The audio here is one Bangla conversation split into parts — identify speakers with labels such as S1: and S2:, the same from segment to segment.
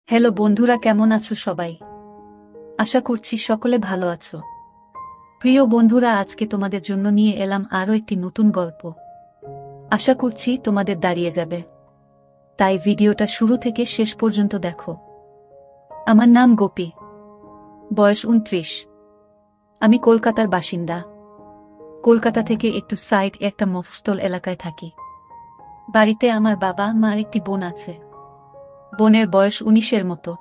S1: হ্যালো বন্ধুরা, কেমন আছো সবাই? আশা করছি সকলে ভালো আছো। প্রিয় বন্ধুরা, আজকে তোমাদের জন্য নিয়ে এলাম আরও একটি নতুন গল্প। আশা করছি তোমাদের দাঁড়িয়ে যাবে, তাই ভিডিওটা শুরু থেকে শেষ পর্যন্ত দেখো। আমার নাম গোপী, বয়স 29। আমি কলকাতার বাসিন্দা। কলকাতা থেকে একটু সাইড একটা মফস্বল এলাকায় থাকি। বাড়িতে আমার বাবা মার একটি বোন আছে। বোনের বয়স 19-এর মতো।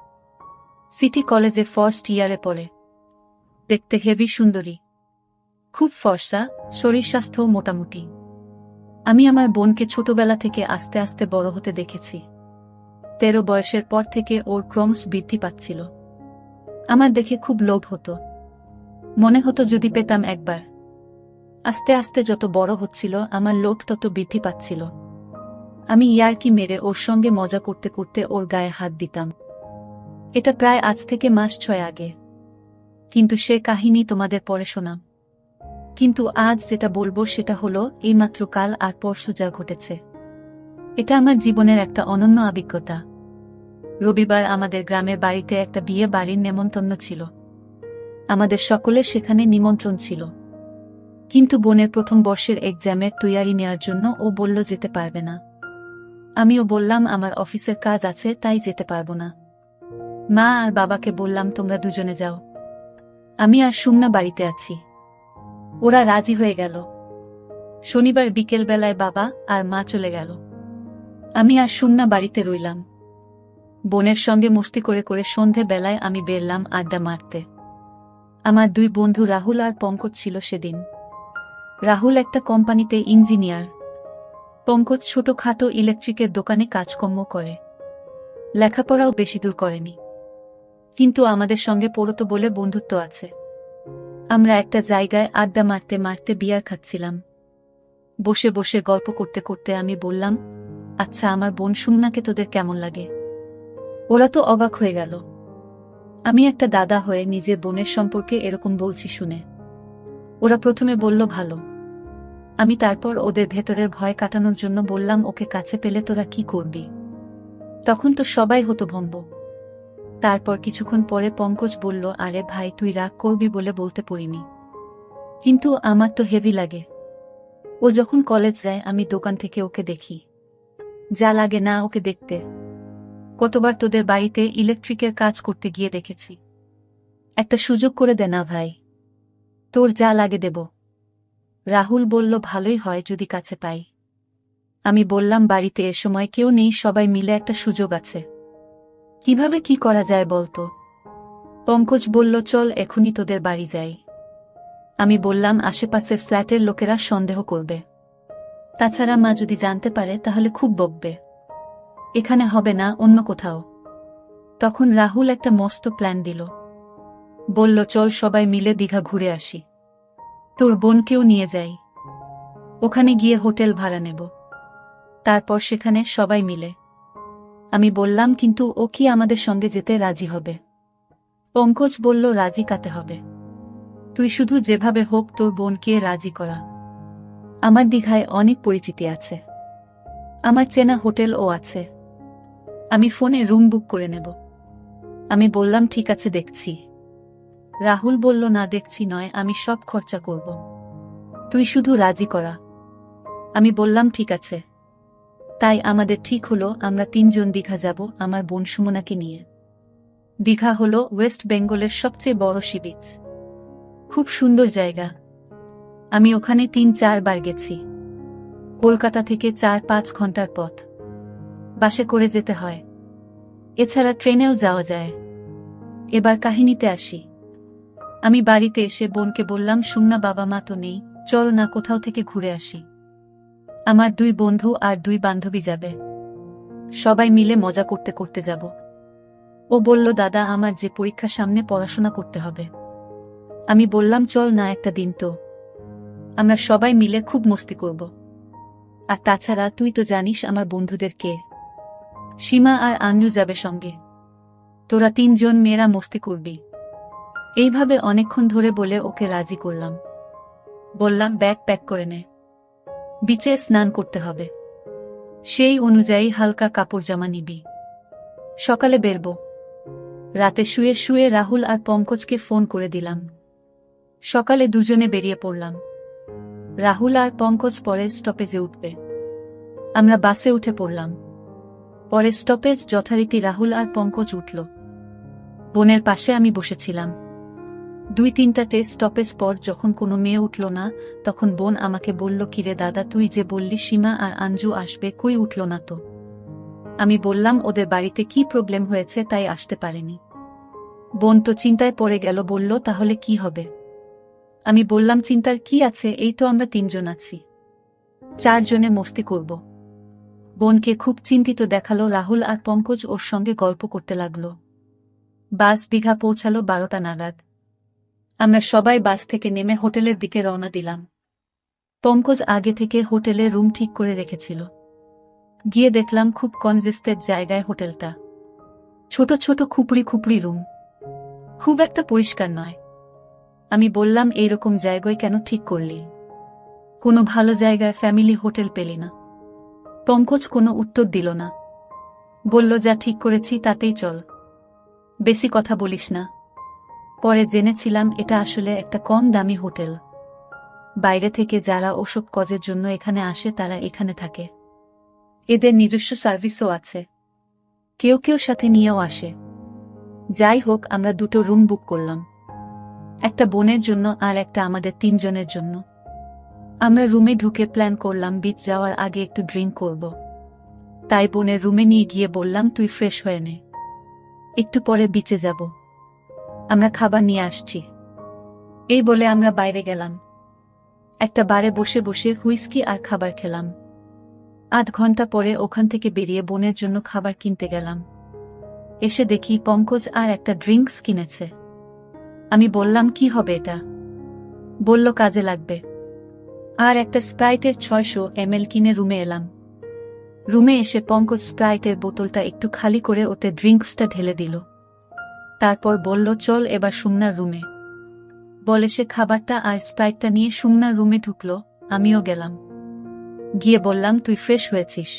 S1: সিটি কলেজে ফার্স্ট ইয়ারে পড়ে। দেখতে হেভি সুন্দরী, খুব ফর্সা, শরীর স্বাস্থ্য মোটামুটি। আমি আমার বোনকে ছোটবেলা থেকে আস্তে আস্তে বড় হতে দেখেছি। 13 বয়সের পর থেকে ওর ক্রমশ বৃদ্ধি পাচ্ছিল। আমার দেখে খুব লোভ হতো, মনে হতো যদি পেতাম একবার। আস্তে আস্তে যত বড় হচ্ছিল আমার লোভ তত বৃদ্ধি পাচ্ছিল। আমি ইয়ার্কি মেরে ওর সঙ্গে মজা করতে করতে ওর গায়ে হাত দিতাম। এটা প্রায় আজ থেকে মাস 6 আগে, কিন্তু সে কাহিনী তোমাদের পরে শোনাম। কিন্তু আজ যেটা বলবো সেটা হলো এইমাত্র কাল আর পরশু যা ঘটেছে। এটা আমার জীবনের একটা অনন্য অভিজ্ঞতা। রবিবার আমাদের গ্রামের বাড়িতে একটা বিয়ে বাড়ির নেমন্তন্ন ছিল। আমাদের সকলের সেখানে নিমন্ত্রণ ছিল, কিন্তু বোনের প্রথম বর্ষের এক্সামের তৈয়ারি নেওয়ার জন্য ও বলল যেতে পারবে না। আমিও বললাম আমার অফিসের কাজ আছে, তাই যেতে পারবো না। মা আর বাবাকে বললাম তোমরা দুজনে যাও, আমি আর সুমনা বাড়িতে আছি। ওরা রাজি হয়ে গেল। শনিবার বিকেলবেলায় বাবা আর মা চলে গেল। আমি আর সুমনা বাড়িতে রইলাম। বোনের সঙ্গে মস্তি করে করে সন্ধে বেলায় আমি বেরলাম আড্ডা মারতে। আমার দুই বন্ধু রাহুল আর পঙ্কজ ছিল সেদিন। রাহুল একটা কোম্পানিতে ইঞ্জিনিয়ার, পঙ্কজ ছোটখাটো ইলেকট্রিকের দোকানে কাজকর্ম করে। লেখাপড়াও বেশি দূর করেনি, কিন্তু আমাদের সঙ্গে পড়তো বলে বন্ধুত্ব আছে। আমরা একটা জায়গায় আড্ডা মারতে মারতে বিয়ার খাচ্ছিলাম। বসে বসে গল্প করতে করতে আমি বললাম, আচ্ছা আমার বোন সুমনাকে তোদের কেমন লাগে? ওরা তো অবাক হয়ে গেল। আমি একটা দাদা হয়ে নিজের বোনের সম্পর্কে এরকম বলছি শুনে। ওরা প্রথমে বলল ভালো। আমি তারপর ওদের ভেতরের ভয় কাটানোর জন্য বললাম, ওকে কাছে পেলে তোরা কি করবি? তখন তো সবাই হতভম্ব। তারপর কিছুক্ষণ পরে পঙ্কজ বলল, আরে ভাই তুই রাগ করবি বলে বলতে পারিনি, কিন্তু আমার তো হেভি লাগে। ও যখন কলেজ যায় আমি দোকান থেকে ওকে দেখি, যা লাগে না ওকে দেখতে। কতবার তোদের বাড়িতে ইলেকট্রিকের কাজ করতে গিয়ে দেখেছি। একটা সুযোগ করে দে না ভাই, তোর যা লাগে দেব। রাহুল বলল, ভালোই হয় যদি কাছে পাই। আমি বললাম, বাড়িতে এ সময় কেউ নেই, সবাই মিলে একটা সুযোগ আছে। কিভাবে কি করা যায় বলতো? পঙ্কজ বলল, চল এখনই তোদের বাড়ি যাই। আমি বললাম, আশেপাশের ফ্ল্যাটের লোকেরা সন্দেহ করবে, তাছাড়া মা যদি জানতে পারে তাহলে খুব বকবে। এখানে হবে না, অন্য কোথাও। তখন রাহুল একটা মস্ত প্ল্যান দিল। বলল, চল সবাই মিলে দীঘা ঘুরে আসি, তোর বোনকেও নিয়ে যাই। ওখানে গিয়ে হোটেল ভাড়া নেব, তারপর সেখানে সবাই মিলে। আমি বললাম, কিন্তু ও কি আমাদের সঙ্গে যেতে রাজি হবে? পঙ্কজ বলল, রাজি কাতে হবে? তুই শুধু যেভাবে হোক তোর বোনকে রাজি করা। আমার দীঘায় অনেক পরিচিতি আছে, আমার চেনা হোটেলও আছে। আমি ফোনে রুম বুক করে নেব। আমি বললাম, ঠিক আছে দেখছি। রাহুল বলল, না দেখছি নয়, আমি সব খরচা করব, তুই শুধু রাজি করা। আমি বললাম, ঠিক আছে। তাই আমাদের ঠিক হলো আমরা 3 জন দীঘা যাব আমার বোন সুমনাকে নিয়ে। দীঘা হলো ওয়েস্ট বেঙ্গলের সবচেয়ে বড় সি বিচ। খুব সুন্দর জায়গা। আমি ওখানে 3-4 বার গেছি। কলকাতা থেকে 4-5 ঘন্টার পথ। বাসে করে যেতে হয়, এছাড়া ট্রেনেও যাওয়া যায়। এবার কাহিনীতে আসি। আমি বাড়িতে এসে বোনকে বললাম, সুমনা বাবা মা তো নেই, চল না কোথাও থেকে ঘুরে আসি। আমার 2 বন্ধু আর 2 বান্ধবী যাবে, সবাই মিলে মজা করতে করতে যাব। ও বলল, দাদা আমার যে পরীক্ষা সামনে, পড়াশোনা করতে হবে। আমি বললাম, চল না একটা দিন তো, আমরা সবাই মিলে খুব মস্তি করব। আর তাছাড়া তুই তো জানিস আমার বন্ধুদের কে, সীমা আর আঞ্জু যাবে সঙ্গে। তোরা 3 জন মেয়েরা মস্তি করবি। এইভাবে অনেকক্ষণ ধরে বলে ওকে রাজি করলাম। বললাম, ব্যাগ প্যাক করে নে, বিচে স্নান করতে হবে, সেই অনুযায়ী হালকা কাপড় জামা নিবি, সকালে বেরবো। রাতে শুয়ে শুয়ে রাহুল আর পঙ্কজকে ফোন করে দিলাম। সকালে দুজনে বেরিয়ে পড়লাম। রাহুল আর পঙ্কজ পরের স্টপেজে উঠবে। আমরা বাসে উঠে পড়লাম। পরের স্টপেজ যথারীতি রাহুল আর পঙ্কজ উঠল। বোনের পাশে আমি বসেছিলাম। 2-3টা স্টপেজ পর যখন কোনো মেয়ে উঠল না, তখন বোন আমাকে বলল, কিরে দাদা, তুই যে বললি সীমা আর আঞ্জু আসবে, কই উঠল না তো? আমি বললাম, ওদের বাড়িতে কি প্রবলেম হয়েছে তাই আসতে পারেনি। বোন তো চিন্তায় পড়ে গেল, বলল, তাহলে কি হবে? আমি বললাম, চিন্তার কি আছে, এই তো আমরা 3জন আছি, 4জনে মস্তি করব। বোনকে খুব চিন্তিত দেখালো। রাহুল আর পঙ্কজ ওর সঙ্গে গল্প করতে লাগলো। বাস দীঘা পৌঁছালো 12টা নাগাদ। আমরা সবাই বাস থেকে নেমে হোটেলের দিকে রওনা দিলাম। পঙ্কজ আগে থেকে হোটেলে রুম ঠিক করে রেখেছিল। গিয়ে দেখলাম খুব কনজেস্টেড জায়গায় হোটেলটা। ছোট ছোট খুপড়ি খুপড়ি রুম, খুব একটা পরিষ্কার নয়। আমি বললাম, এইরকম জায়গায় কেন ঠিক করলি? কোনো ভালো জায়গায় ফ্যামিলি হোটেল পেলি না? পঙ্কজ কোনো উত্তর দিল না। বলল, যা ঠিক করেছি তাতেই চল, বেশি কথা বলিস না। পরে জেনেছিলাম এটা আসলে একটা কম দামি হোটেল। বাইরে থেকে যারা ওসব কাজের জন্য এখানে আসে তারা এখানে থাকে। এদের নিজস্ব সার্ভিসও আছে, কেউ কেউ সাথে নিয়েও আসে। যাই হোক, আমরা 2টো রুম বুক করলাম, একটা বোনের জন্য আর একটা আমাদের 3জনের জন্য। আমরা রুমে ঢুকে প্ল্যান করলাম বিচ যাওয়ার আগে একটু ড্রিঙ্ক করব। তাই বোনের রুমে নিয়ে গিয়ে বললাম, তুই ফ্রেশ হয়ে নে, একটু পরে বিচে যাব, আমরা খাবার নিয়ে আসছি। এই বলে আমরা বাইরে গেলাম। একটা বারে বসে বসে হুইস্কি আর খাবার খেলাম। আধ ঘন্টা পরে ওখান থেকে বেরিয়ে বোনের জন্য খাবার কিনতে গেলাম। এসে দেখি পঙ্কজ আর একটা ড্রিঙ্কস কিনেছে। আমি বললাম, কি হবে এটা? বলল, কাজে লাগবে। আর একটা স্প্রাইটের 600 ml কিনে রুমে এলাম। রুমে এসে পঙ্কজ স্প্রাইটের বোতলটা একটু খালি করে ওতে ড্রিঙ্কসটা ঢেলে দিল। তারপর বলল, চল এবার সুমনার রুমে। বলে সে খাবারটা আর স্প্রাইটটা নিয়ে সুমনার রুমে ঢুকল। আমিও গেলাম। গিয়ে বললাম, তুই ফ্রেশ হয়েছিস?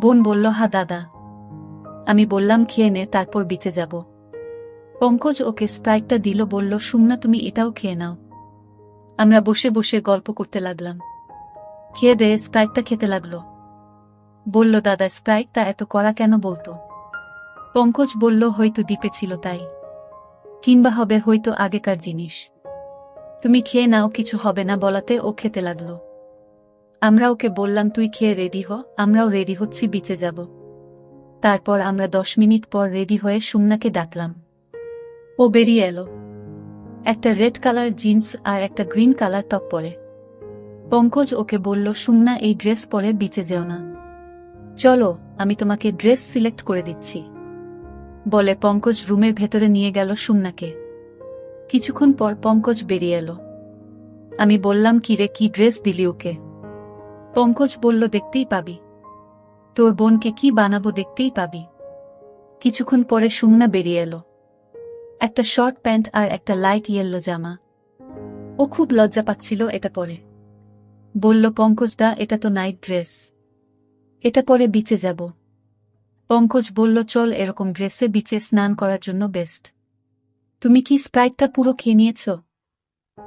S1: বোন বলল, হা দাদা। আমি বললাম, খেয়ে নে, তারপর বিচে যাব। পঙ্কজ ওকে স্প্রাইটটা দিল, বলল, সুমনা তুমি এটাও খেয়ে নাও। আমরা বসে বসে গল্প করতে লাগলাম। খেয়ে দে, স্প্রাইটটা খেতে লাগলো। বলল, দাদা স্প্রাইটটা এত কড়া কেন বলতো? পঙ্কজ বলল, হয়তো দ্বীপে ছিল তাই, কিংবা হবে হয়তো আগেকার জিনিস। তুমি খেয়ে নাও, কিছু হবে না বলাতে ও খেতে লাগলো। আমরা ওকে বললাম, তুই খেয়ে রেডি হ, আমরাও রেডি হচ্ছি, বিচে যাব। তারপর আমরা 10 মিনিট পর রেডি হয়ে সুমনাকে ডাকলাম। ও বেরিয়ে এলো, একটা রেড কালার জিন্স আর একটা গ্রিন কালার টপ পরে। পঙ্কজ ওকে বলল, সুমনা এই ড্রেস পরে বিচে যেও না, চলো আমি তোমাকে ড্রেস সিলেক্ট করে দিচ্ছি। বলে পঙ্কজ রুমের ভেতরে নিয়ে গেল সুমনাকে। কিছুক্ষণ পর পঙ্কজ বেরিয়ে এলো। আমি বললাম, কিরে, কি ড্রেস দিলি ওকে? পঙ্কজ বলল, দেখতেই পাবি, তোর বোনকে কি বানাবো, দেখতেই পাবি। কিছুক্ষণ পরে সুমনা বেরিয়ে এলো, একটা শর্ট প্যান্ট আর একটা লাইট ইয়েলো জামা। ও খুব লজ্জা পাচ্ছিল এটা পরে। বলল, পঙ্কজ দা, এটা তো নাইট ড্রেস, এটা পরে বিচে যাব। পঙ্কজ বলল, চল, এরকম ড্রেসে বিচে স্নান করার জন্য বেস্ট। তুমি কি স্প্রাইটটা পুরো খেয়ে নিয়েছ?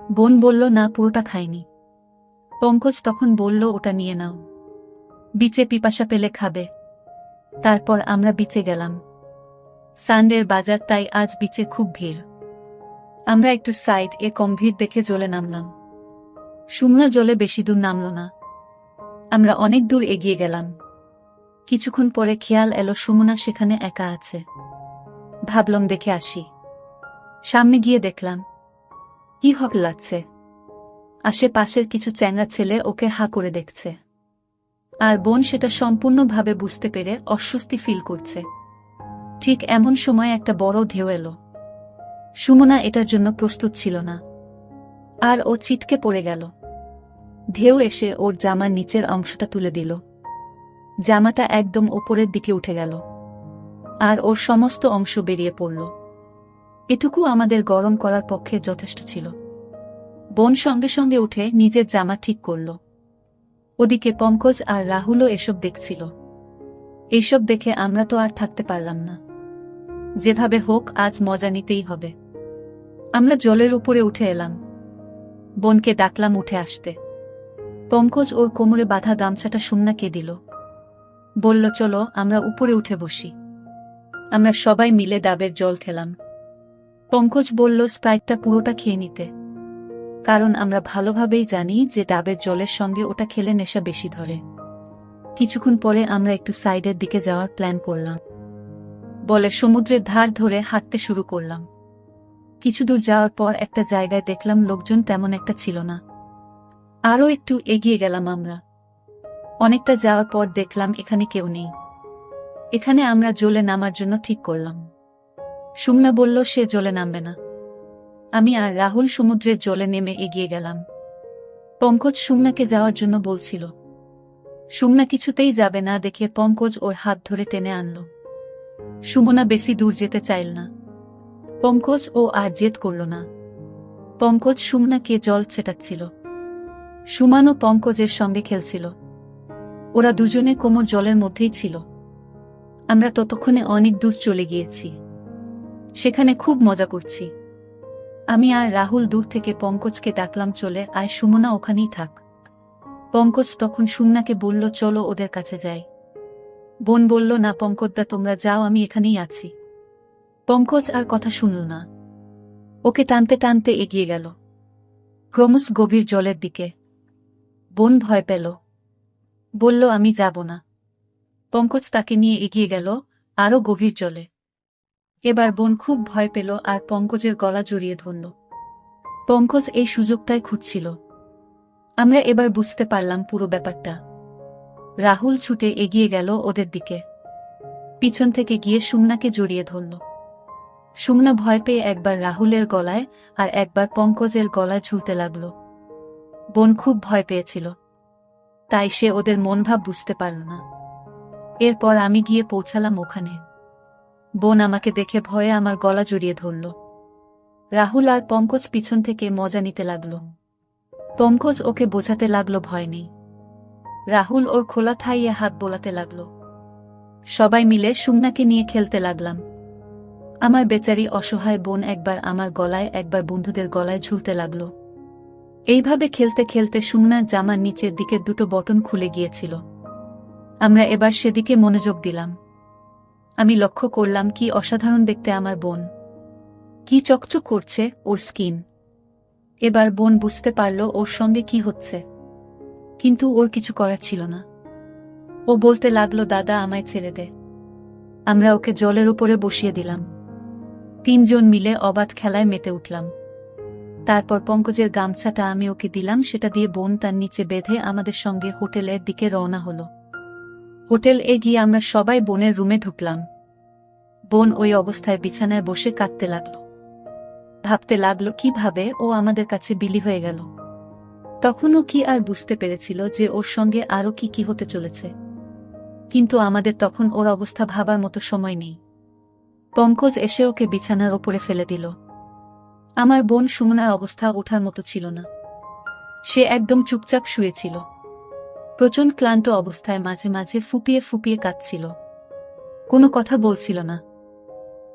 S1: বোন বলল, না, পুরোটা খাইনি। পঙ্কজ তখন বলল, ওটা নিয়ে নাও, বিচে পিপাসা পেলে খাবে। তারপর আমরা বিচে গেলাম। সানডের বাজার, তাই আজ বিচে খুব ভিড়। আমরা একটু সাইড কম ভিড় দেখে জলে নামলাম। সুমনা জলে বেশি দূর নামল না। আমরা অনেক দূর এগিয়ে গেলাম। কিছুক্ষণ পরে খেয়াল এলো সুমনা সেখানে একা আছে। ভাবলাম দেখে আসি। সামনে গিয়ে দেখলাম, কি হবে লাগছে, আশেপাশের কিছু চ্যাংড়া ছেলে ওকে হা করে দেখছে। আর বোন সেটা সম্পূর্ণভাবে বুঝতে পেরে অস্বস্তি ফিল করছে। ঠিক এমন সময় একটা বড় ঢেউ এলো। সুমনা এটার জন্য প্রস্তুত ছিল না, আর ও ছিটকে পড়ে গেল। ঢেউ এসে ওর জামার নিচের অংশটা তুলে দিল। জামাটা একদম ওপরের দিকে উঠে গেল, আর ওর সমস্ত অংশ বেরিয়ে পড়ল। এটুকু আমাদের গরম করার পক্ষে যথেষ্ট ছিল। বোন সঙ্গে সঙ্গে উঠে নিজের জামা ঠিক করল। ওদিকে পঙ্কজ আর রাহুলও এসব দেখছিল। এইসব দেখে আমরা তো আর থাকতে পারলাম না। যেভাবে হোক আজ মজা নিতেই হবে। আমরা জলের উপরে উঠে এলাম। বোনকে ডাকলাম উঠে আসতে। পঙ্কজ ওর কোমরে বাঁধা গামছাটা সুমনাকে দিল। বলল, চলো আমরা উপরে উঠে বসি। আমরা সবাই মিলে ডাবের জল খেলাম। পঙ্কজ বলল স্প্রাইটটা পুরোটা খেয়ে নিতে, কারণ আমরা ভালোভাবেই জানি যে ডাবের জলের সঙ্গে ওটা খেলে নেশা বেশি ধরে। কিছুক্ষণ পরে আমরা একটু সাইডের দিকে যাওয়ার প্ল্যান করলাম। বলে সমুদ্রের ধার ধরে হাঁটতে শুরু করলাম। কিছু দূর যাওয়ার পর একটা জায়গায় দেখলাম লোকজন তেমন একটা ছিল না। আরও একটু এগিয়ে গেলাম আমরা। অনেকটা যাওয়ার পর দেখলাম এখানে কেউ নেই। এখানে আমরা জলে নামার জন্য ঠিক করলাম। সুমনা বলল সে জলে নামবে না। আমি আর রাহুল সমুদ্রের জলে নেমে এগিয়ে গেলাম। পঙ্কজ সুমনাকে যাওয়ার জন্য বলছিল। সুমনা কিছুতেই যাবে না দেখে পঙ্কজ ওর হাত ধরে টেনে আনল। সুমনা বেশি দূর যেতে চাইল না। পঙ্কজ ও আর জেদ করল না। পঙ্কজ সুমনাকে জল ছেটাচ্ছিল। সুমানও পঙ্কজের সঙ্গে খেলছিল। ওরা দুজনে কোমর জলের মধ্যেই ছিল। আমরা ততক্ষণে অনেক দূর চলে গিয়েছি। সেখানে খুব মজা করছি। আমি আর রাহুল দূর থেকে পঙ্কজকে ডাকলাম, চলে আয় সুমনা, ওখানেই থাক। পঙ্কজ তখন সুমনাকে বলল, চলো ওদের কাছে যাই। বোন বলল, না পঙ্কজদা তোমরা যাও, আমি এখানেই আছি। পঙ্কজ আর কথা শুনল না। ওকে টানতে টানতে এগিয়ে গেল ক্রমশ গভীর জলের দিকে। বোন ভয় পেল, বলল আমি যাব না। পঙ্কজ তাকে নিয়ে এগিয়ে গেল আরও গভীর জলে। এবার বোন খুব ভয় পেল আর পঙ্কজের গলা জড়িয়ে ধরল। পঙ্কজ এই সুযোগটাই খুঁজছিল। আমরা এবার বুঝতে পারলাম পুরো ব্যাপারটা। রাহুল ছুটে এগিয়ে গেল ওদের দিকে। পিছন থেকে গিয়ে সুমনাকে জড়িয়ে ধরল। সুমনা ভয় পেয়ে একবার রাহুলের গলায় আর একবার পঙ্কজের গলায় ঝুলতে লাগল। বোন খুব ভয় পেয়েছিল, তাই সে ওদের মনভাব বুঝতে পারল না। এরপর আমি গিয়ে পৌঁছালাম ওখানে। বোন আমাকে দেখে ভয়ে আমার গলা জড়িয়ে ধরল। রাহুল আর পঙ্কজ পিছন থেকে মজা নিতে লাগল। পঙ্কজ ওকে বোঝাতে লাগলো ভয় নেই। রাহুল ওর খোলা থাইয়ে হাত বোলাতে লাগল। সবাই মিলে সুমনাকে নিয়ে খেলতে লাগলাম। আমার বেচারি অসহায় বোন একবার আমার গলায় একবার বন্ধুদের গলায় ঝুলতে লাগল। এইভাবে খেলতে খেলতে সুমনার জামার নিচের দিকের দুটো বটন খুলে গিয়েছিল। আমরা এবার সেদিকে মনোযোগ দিলাম। আমি লক্ষ্য করলাম কি অসাধারণ দেখতে আমার বোন, কি চকচক করছে ওর স্কিন। এবার বোন বুঝতে পারল ওর সঙ্গে কি হচ্ছে, কিন্তু ওর কিছু করার ছিল না। ও বলতে লাগলো, দাদা আমায় ছেড়ে দে। আমরা ওকে জলের উপরে বসিয়ে দিলাম। তিনজন মিলে অবাধ খেলায় মেতে উঠলাম। তারপর পঙ্কজের গামছাটা আমি ওকে দিলাম, সেটা দিয়ে বোন তার নিচে বেঁধে আমাদের সঙ্গে হোটেলের দিকে রওনা হলো। হোটেল গিয়ে আমরা সবাই বোনের রুমে ঢুকলাম। বোন ওই অবস্থায় বিছানায় বসে কাঁদতে লাগলো। ভাবতে লাগলো কিভাবে ও আমাদের কাছে বিলি হয়ে গেল। তখনও কি আর বুঝতে পেরেছিল যে ওর সঙ্গে আরও কি কি হতে চলেছে। কিন্তু আমাদের তখন ওর অবস্থা ভাবার মতো সময় নেই। পঙ্কজ এসে ওকে বিছানার ওপরে ফেলে দিল। আমার বোন সুমনার অবস্থা ওঠার মতো ছিল না। সে একদম চুপচাপ শুয়েছিল। প্রচণ্ড ক্লান্ত অবস্থায় মাঝে মাঝে ফুপিয়ে ফুপিয়ে কাঁদছিল, কোনো কথা বলছিল না।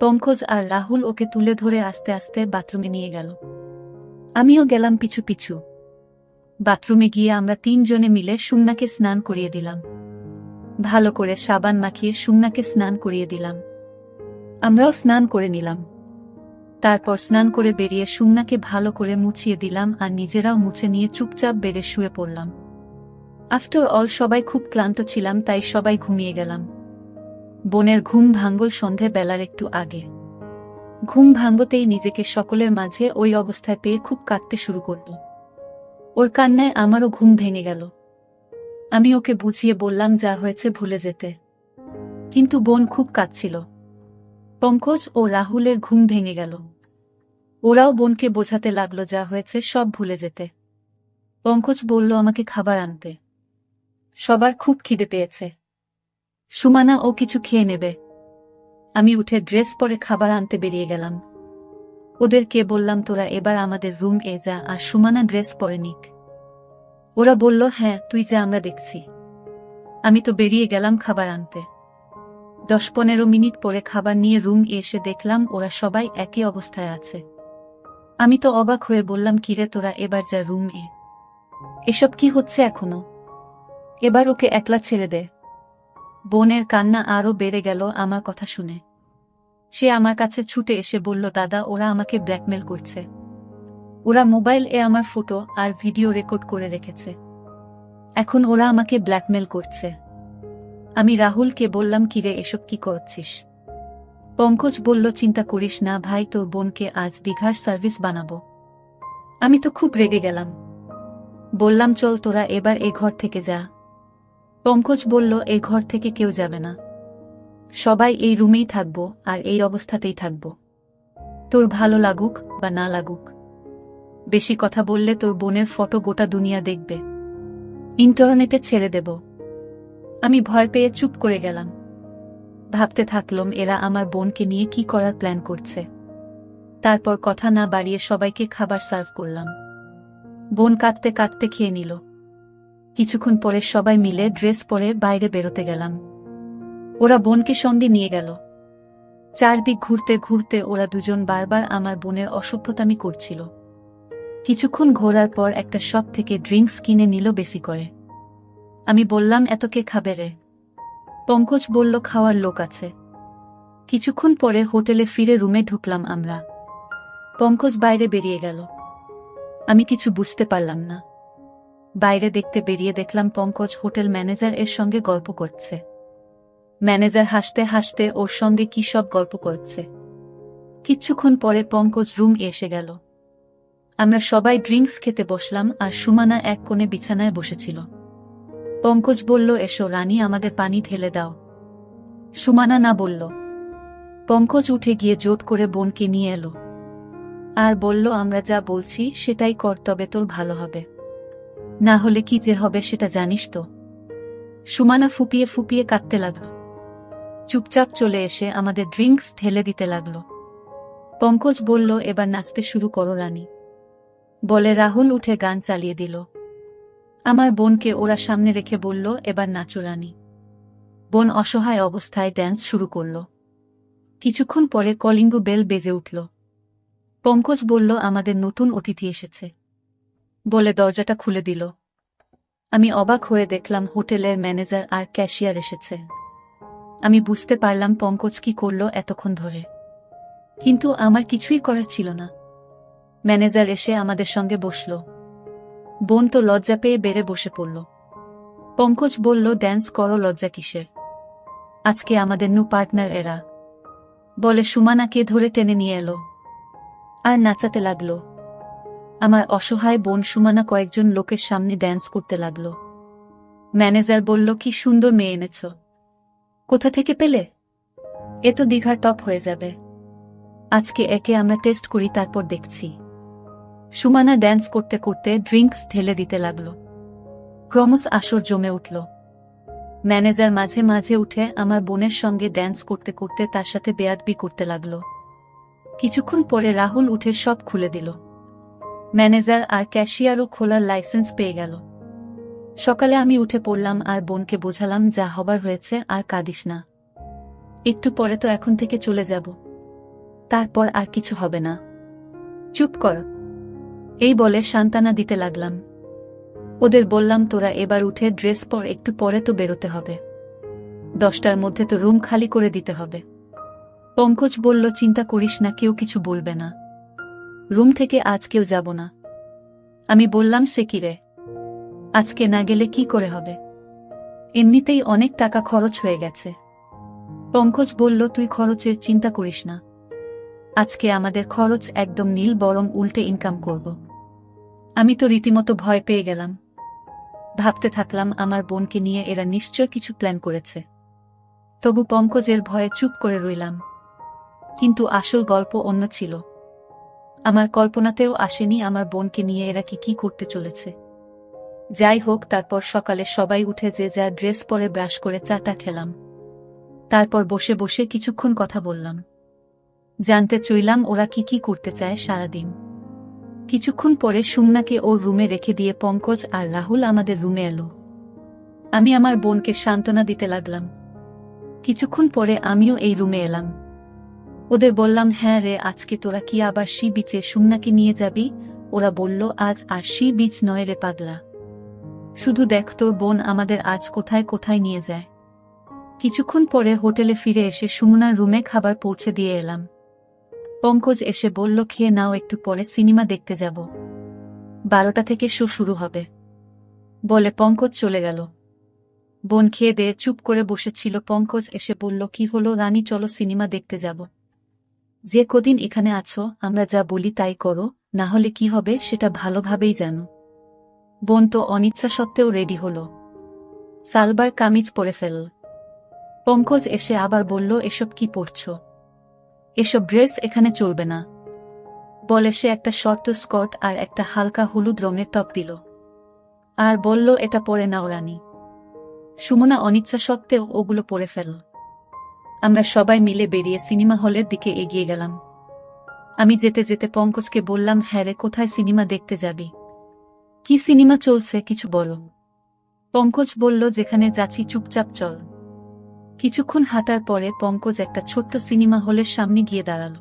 S1: পঙ্কজ আর রাহুল ওকে তুলে ধরে আস্তে আস্তে বাথরুমে নিয়ে গেল। আমিও গেলাম পিছু পিছু। বাথরুমে গিয়ে আমরা তিনজনে মিলে সুমনাকে স্নান করিয়ে দিলাম। ভালো করে সাবান মাখিয়ে সুমনাকে স্নান করিয়ে দিলাম। আমরাও স্নান করে নিলাম। তারপর স্নান করে বেরিয়ে সুমনাকে ভালো করে মুছিয়ে দিলাম আর নিজেরাও মুছে নিয়ে চুপচাপ বেডে শুয়ে পড়লাম। আফটার অল সবাই খুব ক্লান্ত ছিলাম, তাই সবাই ঘুমিয়ে গেলাম। বোনের ঘুম ভাঙল সন্ধে বেলার একটু আগে। ঘুম ভাঙতেই নিজেকে সকলের মাঝে ওই অবস্থায় পেয়ে খুব কাঁদতে শুরু করল। ওর কান্নায় আমারও ঘুম ভেঙে গেল। আমি ওকে বুঝিয়ে বললাম যা হয়েছে ভুলে যেতে, কিন্তু বোন খুব কাঁদছিল। পঙ্কজ ও রাহুলের ঘুম ভেঙে গেল। ওরাও বোনকে বোঝাতে লাগলো যা হয়েছে সব ভুলে যেতে। পঙ্কজ বলল আমাকে খাবার আনতে, সবার খুব খিদে পেয়েছে। সুমানা ও কিছু খেয়ে নেবে। আমি উঠে ড্রেস পরে খাবার আনতে বেরিয়ে গেলাম। ওদেরকে বললাম তোরা এবার আমাদের রুম যা আর সুমানা ড্রেস পরে নিক। ওরা বলল হ্যাঁ তুই যা, আমরা দেখছি। আমি তো বেরিয়ে গেলাম খাবার আনতে। 10-15 মিনিট পরে খাবার নিয়ে রুম এসে দেখলাম ওরা সবাই একই অবস্থায় আছে। আমি তো অবাক হয়ে বললাম, কিরে তোরা এবার যা রুম এ, এসব কি হচ্ছে এখনো? এবার ওকে একলা ছেড়ে দে। বোনের কান্না আরও বেড়ে গেল আমার কথা শুনে। সে আমার কাছে ছুটে এসে বলল, দাদা ওরা আমাকে ব্ল্যাকমেল করছে। ওরা মোবাইল এ আমার ফটো আর ভিডিও রেকর্ড করে রেখেছে। এখন ওরা আমাকে ব্ল্যাকমেল করছে। আমি রাহুলকে বললাম, কিরে এসব কি করছিস? পঙ্কজ বলল, চিন্তা করিস না ভাই, তোর বোনকে আজ দীঘার সার্ভিস বানাবো। আমি তো খুব রেগে গেলাম। বললাম, চল তোরা এবার এ ঘর থেকে যা। পঙ্কজ বলল, এই ঘর থেকে কেউ যাবে না, সবাই এই রুমেই থাকবো আর এই অবস্থাতেই থাকবো, তোর ভালো লাগুক বা না লাগুক। বেশি কথা বললে তোর বোনের ফটো গোটা দুনিয়া দেখবে, ইন্টারনেটে ছেড়ে দেব। আমি ভয় পেয়ে চুপ করে গেলাম। ভাবতে থাকলাম এরা আমার বোনকে নিয়ে কি করার প্ল্যান করছে। তারপর কথা না বাড়িয়ে সবাইকে খাবার সার্ভ করলাম। বোন কাঁদতে কাঁদতে খেয়ে নিল। কিছুক্ষণ পরে সবাই মিলে ড্রেস পরে বাইরে বেরোতে গেলাম। ওরা বোনকে সঙ্গে নিয়ে গেল। চারদিক ঘুরতে ঘুরতে ওরা দুজন বারবার আমার বোনের অসভ্যতামি করছিল। কিছুক্ষণ ঘোরার পর একটা শপ থেকে ড্রিঙ্কস কিনে নিল বেশি করে। আমি বললাম, এত কে খাবে রে? পঙ্কজ বলল, খাওয়ার লোক আছে। কিছুক্ষণ পরে হোটেলে ফিরে রুমে ঢুকলাম আমরা। পঙ্কজ বাইরে বেরিয়ে গেল। আমি কিছু বুঝতে পারলাম না। বাইরে দেখতে বেরিয়ে দেখলাম পঙ্কজ হোটেল ম্যানেজার এর সঙ্গে গল্প করছে। ম্যানেজার হাসতে হাসতে ওর সঙ্গে কি সব গল্প করছে। কিছুক্ষণ পরে পঙ্কজ রুম এসে গেল। আমরা সবাই ড্রিঙ্কস খেতে বসলাম আর সুমানা এক কোণে বিছানায় বসেছিল। পঙ্কজ বলল, এসো রানী, আমাদের পানি ঢেলে দাও। সুমানা না বলল। পঙ্কজ উঠে গিয়ে জোট করে বোনকে নিয়ে এলো আর বলল, আমরা যা বলছি সেটাই কর, তবে তোর ভালো হবে, না হলে কি যে হবে সেটা জানিস তো। সুমানা ফুপিয়ে ফুপিয়ে কাঁদতে লাগল। চুপচাপ চলে এসে আমাদের ড্রিঙ্কস ঢেলে দিতে লাগল। পঙ্কজ বলল, এবার নাচতে শুরু করো রানী, বলে রাহুল উঠে গান চালিয়ে দিল। আমার বোনকে ওরা সামনে রেখে বলল, এবার নাচো রানী। বোন অসহায় অবস্থায় ড্যান্স শুরু করল। কিছুক্ষণ পরে কলিঙ্গ বেল বেজে উঠল। পঙ্কজ বলল, আমাদের নতুন অতিথি এসেছে, বলে দরজাটা খুলে দিল। আমি অবাক হয়ে দেখলাম হোটেলের ম্যানেজার আর ক্যাশিয়ার এসেছে। আমি বুঝতে পারলাম পঙ্কজ কি করল এতক্ষণ ধরে, কিন্তু আমার কিছুই করার ছিল না। ম্যানেজার এসে আমাদের সঙ্গে বসল। বোন তো লজ্জা পেয়ে বেড়ে বসে পড়ল। পঙ্কজ বলল, ড্যান্স করো, লজ্জা কিসের? আজকে আমাদের নু পার্টনার এরা, বলে সুমানাকে ধরে টেনে নিয়ে এলো আর নাচাতে লাগলো। আমার অসহায় বোন সুমানা কয়েকজন লোকের সামনে ড্যান্স করতে লাগলো। ম্যানেজার বলল, কি সুন্দর মেয়ে এনেছ, কোথা থেকে পেলে? এ তো দীঘার টপ হয়ে যাবে। আজকে একে আমরা টেস্ট করি, তারপর দেখছি। সুমানা ড্যান্স করতে করতে ড্রিঙ্কস ঢেলে দিতে লাগলো। ক্রমশ আসর জমে উঠল। ম্যানেজার মাঝে মাঝে উঠে আমার বোনের সঙ্গে ড্যান্স করতে করতে তার সাথে বেয়াদবি করতে লাগলো। কিছুক্ষণ পরে রাহুল উঠে সব খুলে দিল। ম্যানেজার আর ক্যাশিয়ারও খোলার লাইসেন্স পেয়ে গেল। সকালে আমি উঠে পড়লাম আর বোনকে বোঝালাম, যা হবার হয়েছে আর কাঁদিস না, একটু পরে তো এখন থেকে চলে যাব, তারপর আর কিছু হবে না, চুপ কর, এই বলে সান্ত্বনা দিতে লাগলাম। ওদের বললাম, তোরা এবার উঠে ড্রেস পর, একটু পরে তো বেরোতে হবে, 10টার মধ্যে তো রুম খালি করে দিতে হবে। পঙ্কজ বলল, চিন্তা করিস না, কেউ কিছু বলবে না, রুম থেকে আজ কেউ যাব না। আমি বললাম, সে কি রে, আজকে না গেলে কি করে হবে? এমনিতেই অনেক টাকা খরচ হয়ে গেছে। পঙ্কজ বলল, তুই খরচের চিন্তা করিস না, আজকে আমাদের খরচ একদম নীল, বরং উল্টে ইনকাম করব। আমি তো রীতিমতো ভয় পেয়ে গেলাম। ভাবতে থাকলাম আমার বোনকে নিয়ে এরা নিশ্চয় কিছু প্ল্যান করেছে। তবু পঙ্কজের ভয়ে চুপ করে রইলাম। কিন্তু আসল গল্প অন্য ছিল। আমার কল্পনাতেও আসেনি আমার বোনকে নিয়ে এরা কি করতে চলেছে। যাই হোক, তারপর সকালে সবাই উঠে যে যা ড্রেস পরে ব্রাশ করে চাটা খেলাম। তারপর বসে বসে কিছুক্ষণ কথা বললাম। জানতে চাইলাম ওরা কি করতে চায় সারাদিন। কিছুক্ষণ পরে সুমনাকে ওর রুমে রেখে দিয়ে পঙ্কজ আর রাহুল আমাদের রুমে এলো। আমি আমার বোনকে সান্ত্বনা দিতে লাগলাম। কিছুক্ষণ পরে আমিও এই রুমে এলাম। ওদের বললাম, হ্যাঁ রে, আজকে তোরা কি আবার সি বিচে সুমনাকে নিয়ে যাবি? ওরা বলল, আজ আর সি বিচ নয় রে পাগলা, শুধু দেখ তোর বোন আমাদের আজ কোথায় কোথায় নিয়ে যায়। কিছুক্ষণ পরে হোটেলে ফিরে এসে সুমনার রুমে খাবার পৌঁছে দিয়ে এলাম। পঙ্কজ এসে বলল, খেয়ে নাও, একটু পরে সিনেমা দেখতে যাব, 12টা থেকে শো শুরু হবে। বলে পঙ্কজ চলে গেল। বোন খেয়ে দিয়ে চুপ করে বসেছিল। পঙ্কজ এসে বলল, কি হলো রানী, চলো সিনেমা দেখতে যাব। যে কদিন এখানে আছো আমরা যা বলি তাই করো, না হলে কি হবে সেটা ভালোভাবেই জানো। বোন তো অনিচ্ছা সত্ত্বেও রেডি হলো, সালবার কামিজ পরে ফেলল। পঙ্কজ এসে আবার বলল, এসব কি পরছো? এসব ড্রেস এখানে চলবে না। বলে সে একটা শর্ট স্কার্ট আর একটা হালকা হলুদ রঙের টপ দিল, আর বলল, এটা পরে নাও রানী। সুমনা অনিচ্ছা সত্ত্বেও ওগুলো পরে ফেলল। আমরা সবাই মিলে বেরিয়ে সিনেমা হলের দিকে এগিয়ে গেলাম। আমি যেতে যেতে পঙ্কজকে বললাম, হ্যাঁ রে, কোথায় সিনেমা দেখতে যাবি? কি সিনেমা চলছে কিছু বলো। পঙ্কজ বলল, যেখানে যাচ্ছি চুপচাপ চল। কিছুক্ষণ হাঁটার পরে পঙ্কজ একটা ছোট্ট সিনেমা হলের সামনে গিয়ে দাঁড়াল।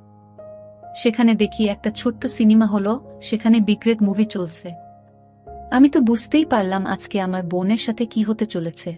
S1: সেখানে দেখি একটা ছোট্ট সিনেমা হলো, সেখানে বিগ্রেড মুভি চলছে। আমি তো বুঝতেই পারলাম আজকে আমার বোনের সাথে কি হতে চলেছে।